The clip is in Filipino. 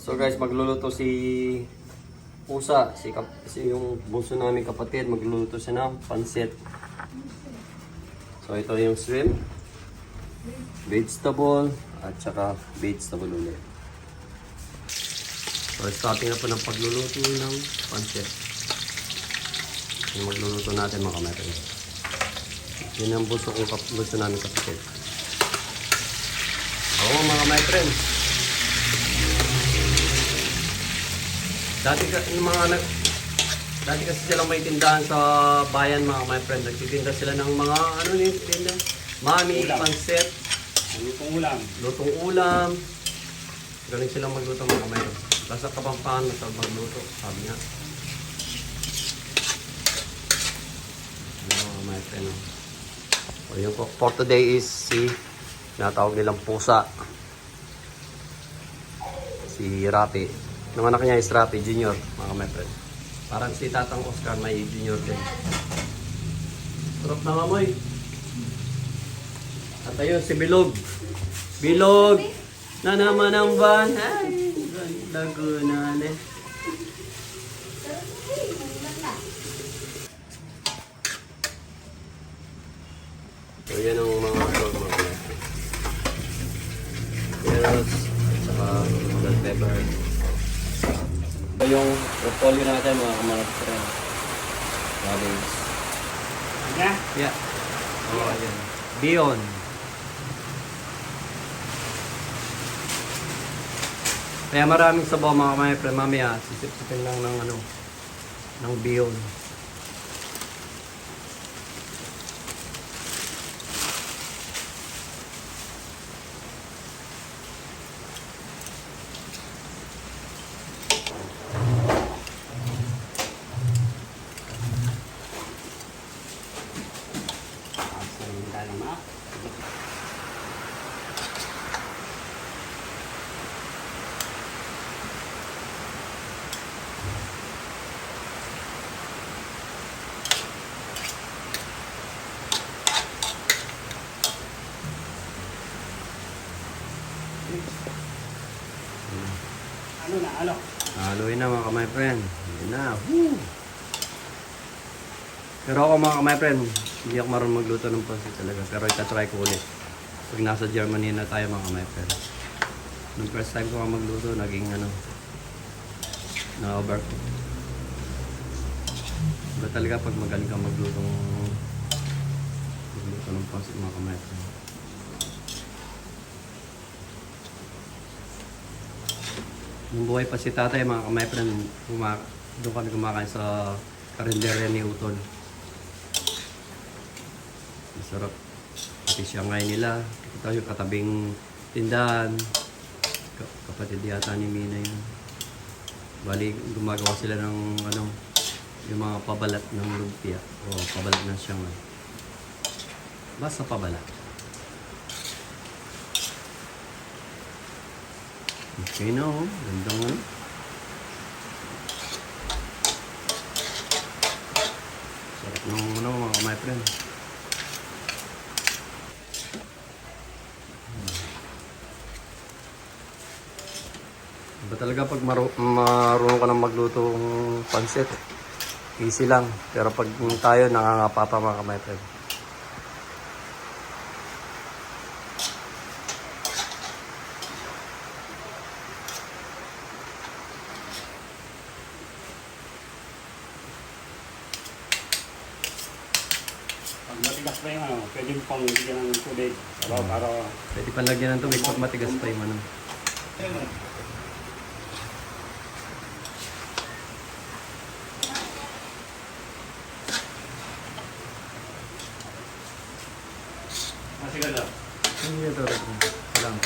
So guys, magluluto si Pusa, si yung bunso namin kapatid, magluluto siya ng pansit. So ito yung shrimp, vegetable, at saka vegetable ulit. So starting na po ng pagluluto ng pansit. Yung magluluto natin mga kamay. Yun ang bunso namin kapatid. Oo mga my friends. Dati kasi silang may tindahan sa bayan mga my friend. Nagtitinda sila ng mga ano yung tinda? Mami, pansit, lutong ulam. Galing silang magluto mga my friend. Basta Kapampangan masarap magluto, sabi nga. Mga my friend. So yung cook for today is si tinatawag nilang Pusa. Si Rapi. Nung anak niya is Rapi Junior, mga my friend. Parang si Tatang Oscar may junior din. Sarap na amoy. At ayun, si Bilog. Bilog! Na naman ang van. Ay, Laguna na. So yan ang mga vlog mga my friend. Yes, at saka black pepper. Ito yung repolyo natin mga friend. Galing. Yeah? Yeah. Oh, yan. Beyond. Kaya maraming sabaw mga friend. Mamaya, sisip-sipin lang ng ano, ng beyond. Ano? Haluin na mga kamay friend. Hindi na. Woo! Pero ako mga kamay friend, hindi ako marunong magluto ng pansit talaga. Pero itatry ko ulit. Pag nasa Germany na tayo mga kamay friend. Nung first time ko magluto, naging ano, na-overcook. Iba talaga pag magaling ka magluto ng pansit mga kamay friend. Nung buhay pa si tatay, mga kamay friend, doon kami kumakain sa karinderya ni Utol. Masarap. Pati siya ngayon nila. Ito yung katabing tindahan. Kapatid yata ni Mina yun. Bali, gumagawa sila ng ano, yung mga pabalat ng lumpia. O pabalat ng siyangay. Basta pabalat. Okay na oh, gandang ano. Sarap ng ano mga my friend. Iba talaga pag marunong ka ng magluto ng pansit. Easy lang. Pero pag tayo nangangapa pa mga my friend. Pag matigas pa yung ano, pwede mo pang bigyan ng tubig. Para Pwede pa lagyan ng tubig pag matigas pa yung ano. masigal na. Hindi ito rin. Lang.